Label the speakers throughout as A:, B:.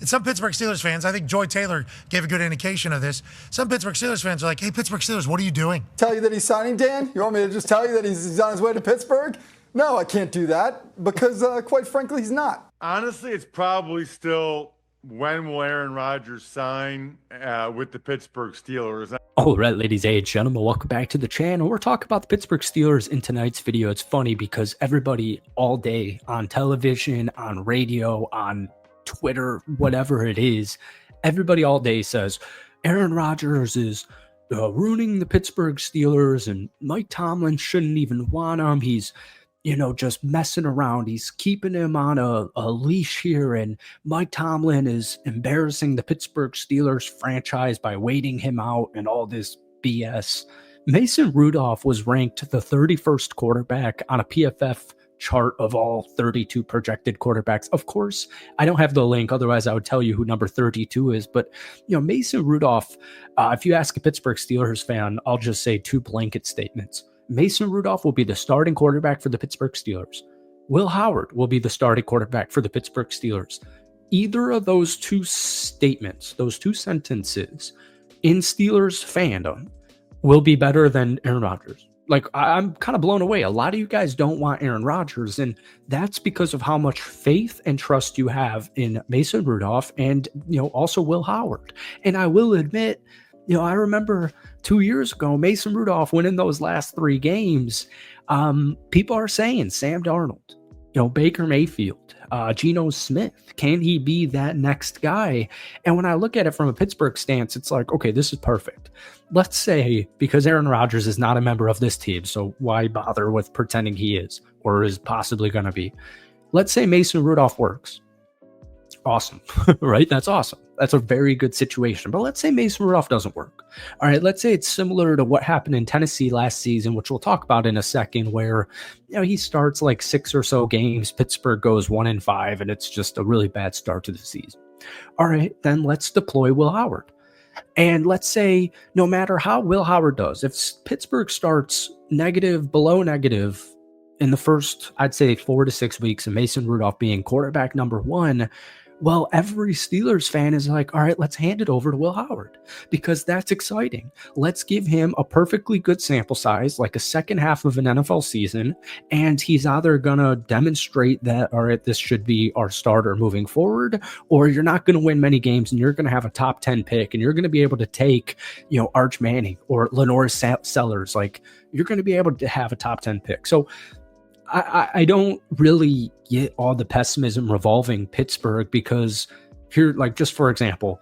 A: And some Pittsburgh Steelers fans, I think Joy Taylor gave a good indication of this. Some Pittsburgh Steelers fans are like, hey, Pittsburgh Steelers, what are you doing?
B: Tell you that he's signing, Dan? You want me to just tell you that he's on his way to Pittsburgh? No, I can't do that because, quite frankly, he's not.
C: Honestly, it's probably still when will Aaron Rodgers sign with the Pittsburgh Steelers.
D: All right, ladies and gentlemen, welcome back to the channel. We're talking about the Pittsburgh Steelers in tonight's video. It's funny because everybody all day on television, on radio, on Twitter, whatever it is, everybody all day says Aaron Rodgers is ruining the Pittsburgh Steelers and Mike Tomlin shouldn't even want him. He's just messing around. He's keeping him on a leash here, and Mike Tomlin is embarrassing the Pittsburgh Steelers franchise by waiting him out and all this BS. Mason Rudolph was ranked the 31st quarterback on a PFF chart of all 32 projected quarterbacks. Of course, I don't have the link, otherwise I would tell you who number 32 is, but Mason Rudolph, if you ask a Pittsburgh Steelers fan, I'll just say two blanket statements. Mason Rudolph will be the starting quarterback for the Pittsburgh Steelers. Will Howard will be the starting quarterback for the Pittsburgh Steelers. Either of those two statements, those two sentences in Steelers fandom will be better than Aaron Rodgers. Like, I'm kind of blown away. A lot of you guys don't want Aaron Rodgers, and that's because of how much faith and trust you have in Mason Rudolph and, also Will Howard. And I will admit, I remember 2 years ago, Mason Rudolph winning those last three games. People are saying Sam Darnold, Baker Mayfield, Geno Smith. Can he be that next guy? And when I look at it from a Pittsburgh stance, it's like, okay, this is perfect. Let's say, because Aaron Rodgers is not a member of this team, so why bother with pretending he is or is possibly going to be? Let's say Mason Rudolph works. Awesome, right? That's awesome. That's a very good situation. But let's say Mason Rudolph doesn't work. All right, let's say it's similar to what happened in Tennessee last season, which we'll talk about in a second, where he starts like 6 or so games. Pittsburgh goes 1-5, and it's just a really bad start to the season. All right, then let's deploy Will Howard. And let's say no matter how Will Howard does, if Pittsburgh starts negative, below negative in the first, I'd say 4 to 6 weeks, and Mason Rudolph being quarterback number one, well, every Steelers fan is like, all right, let's hand it over to Will Howard because that's exciting. Let's give him a perfectly good sample size, like a second half of an NFL season, and he's either going to demonstrate that, all right, this should be our starter moving forward, or you're not going to win many games and you're going to have a top 10 pick and you're going to be able to take, Arch Manning or Lenore Sellers. Like, you're going to be able to have a top 10 pick. So I don't really get all the pessimism revolving Pittsburgh because here, like, just for example,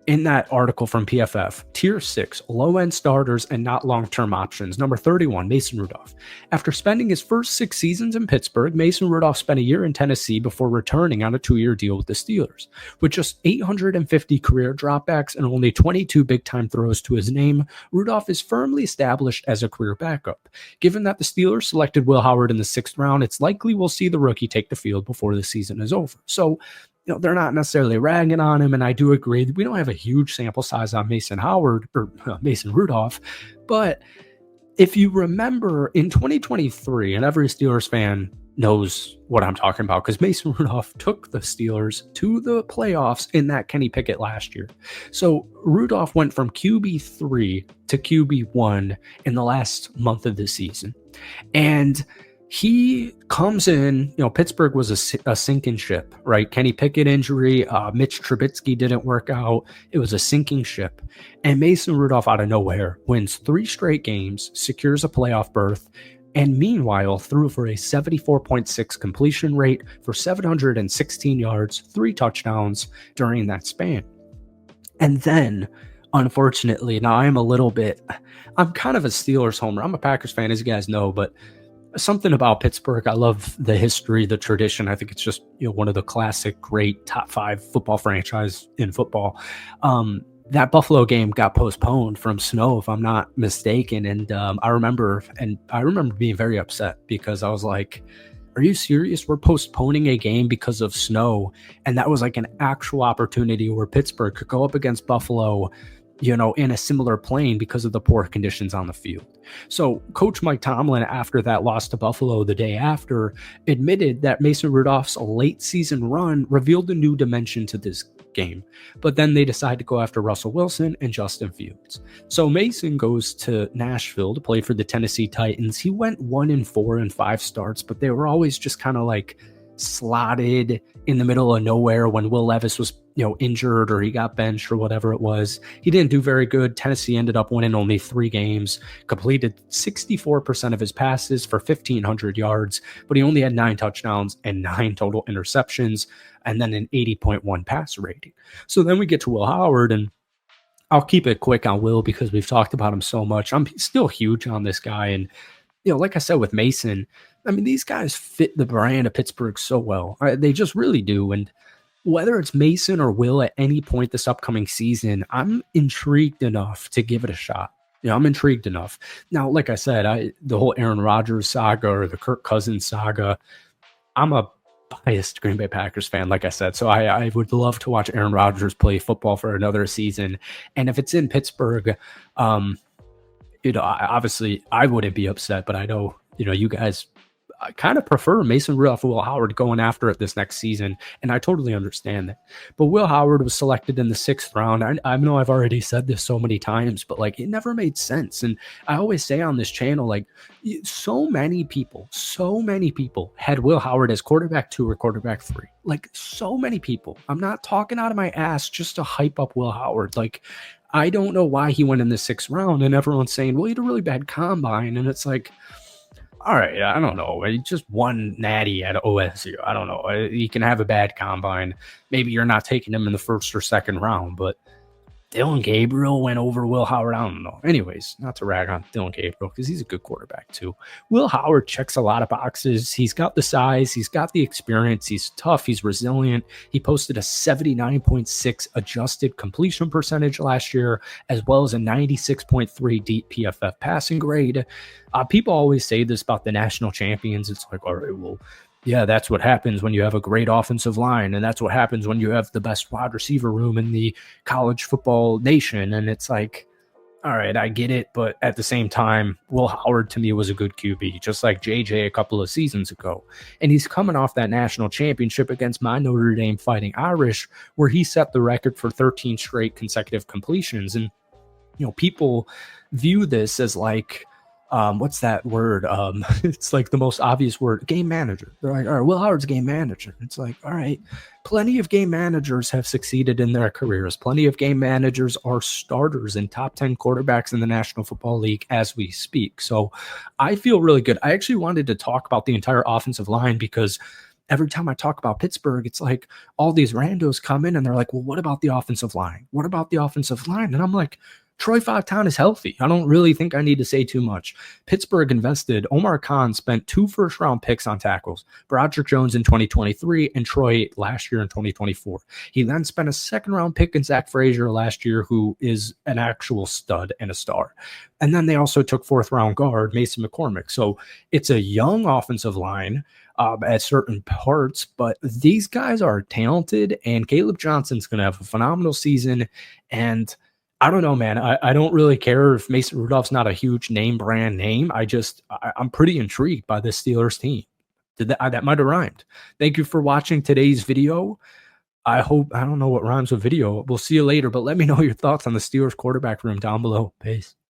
D: in that article from PFF, tier 6, low-end starters and not long-term options. Number 31, Mason Rudolph. After spending his first 6 seasons in Pittsburgh, Mason Rudolph spent a year in Tennessee before returning on a 2-year deal with the Steelers. With just 850 career dropbacks and only 22 big-time throws to his name, Rudolph is firmly established as a career backup. Given that the Steelers selected Will Howard in the 6th round, it's likely we'll see the rookie take the field before the season is over. So, they're not necessarily ragging on him, and I do agree that we don't have a huge sample size on Mason Rudolph, but if you remember in 2023, and every Steelers fan knows what I'm talking about because Mason Rudolph took the Steelers to the playoffs in that Kenny Pickett last year. So Rudolph went from QB3 to QB1 in the last month of the season, and he comes in, Pittsburgh was a sinking ship, right? Kenny Pickett injury, Mitch Trubisky didn't work out. It was a sinking ship. And Mason Rudolph out of nowhere wins 3 straight games, secures a playoff berth, and meanwhile threw for a 74.6 completion rate for 716 yards, 3 touchdowns during that span. And then, unfortunately, now I'm kind of a Steelers homer. I'm a Packers fan, as you guys know, but something about Pittsburgh, I love the history, the tradition. I think it's just one of the classic, great top 5 football franchise in football. That Buffalo game got postponed from snow, if I'm not mistaken, and I remember being very upset because I was like, "Are you serious? We're postponing a game because of snow?" And that was like an actual opportunity where Pittsburgh could go up against Buffalo, in a similar plane because of the poor conditions on the field. So Coach Mike Tomlin, after that loss to Buffalo the day after, admitted that Mason Rudolph's late season run revealed a new dimension to this game. But then they decide to go after Russell Wilson and Justin Fields. So Mason goes to Nashville to play for the Tennessee Titans. He went 1-4 in 5 starts, but they were always just kind of like slotted in the middle of nowhere when Will Levis was, injured or he got benched or whatever it was. He didn't do very good. Tennessee ended up winning only 3 games, completed 64% of his passes for 1,500 yards, but he only had 9 touchdowns and 9 total interceptions, and then an 80.1 passer rating. So then we get to Will Howard, and I'll keep it quick on Will because we've talked about him so much. I'm still huge on this guy. And, like I said with Mason, I mean, these guys fit the brand of Pittsburgh so well. They just really do. And whether it's Mason or Will at any point this upcoming season, I'm intrigued enough to give it a shot. I'm intrigued enough. Now, like I said, the whole Aaron Rodgers saga or the Kirk Cousins saga, I'm a biased Green Bay Packers fan, like I said. So I would love to watch Aaron Rodgers play football for another season. And if it's in Pittsburgh, obviously I wouldn't be upset, but I know, you guys kind of prefer Mason Rudolph, Will Howard going after it this next season, and I totally understand that. But Will Howard was selected in the 6th round. I know I've already said this so many times, but like it never made sense. And I always say on this channel, like so many people had Will Howard as quarterback 2 or quarterback 3. Like so many people. I'm not talking out of my ass just to hype up Will Howard. Like I don't know why he went in the 6th round, and everyone's saying, well, he had a really bad combine, and it's like, all right, I don't know. He just won natty at OSU. I don't know. He can have a bad combine. Maybe you're not taking him in the 1st or 2nd round, but Dillon Gabriel went over Will Howard. I don't know. Anyways, not to rag on Dillon Gabriel because he's a good quarterback too. Will Howard checks a lot of boxes. He's got the size. He's got the experience. He's tough. He's resilient. He posted a 79.6 adjusted completion percentage last year, as well as a 96.3 deep PFF passing grade. People always say this about the national champions. It's like, all right, well, yeah, that's what happens when you have a great offensive line, and that's what happens when you have the best wide receiver room in the college football nation. And it's like, all right, I get it, but at the same time, Will Howard to me was a good QB, just like JJ a couple of seasons ago. And he's coming off that national championship against my Notre Dame Fighting Irish, where he set the record for 13 straight consecutive completions. And, people view this as like, what's that word? It's like the most obvious word, game manager. They're like, all right, Will Howard's a game manager. It's like, all right, plenty of game managers have succeeded in their careers. Plenty of game managers are starters and top 10 quarterbacks in the National Football League as we speak. So I feel really good. I actually wanted to talk about the entire offensive line because every time I talk about Pittsburgh, it's like all these randos come in and they're like, well, what about the offensive line? What about the offensive line? And I'm like, Troy Fautun is healthy. I don't really think I need to say too much. Pittsburgh invested. Omar Khan spent 2 first-round picks on tackles. Broderick Jones in 2023 and Troy last year in 2024. He then spent a 2nd-round pick in Zach Frazier last year, who is an actual stud and a star. And then they also took 4th-round guard Mason McCormick. So it's a young offensive line at certain parts, but these guys are talented, and Caleb Johnson's going to have a phenomenal season. And I don't know, man. I don't really care if Mason Rudolph's not a huge name brand name. I'm pretty intrigued by this Steelers team. That might have rhymed. Thank you for watching today's video. I don't know what rhymes with video. We'll see you later, but let me know your thoughts on the Steelers quarterback room down below. Peace.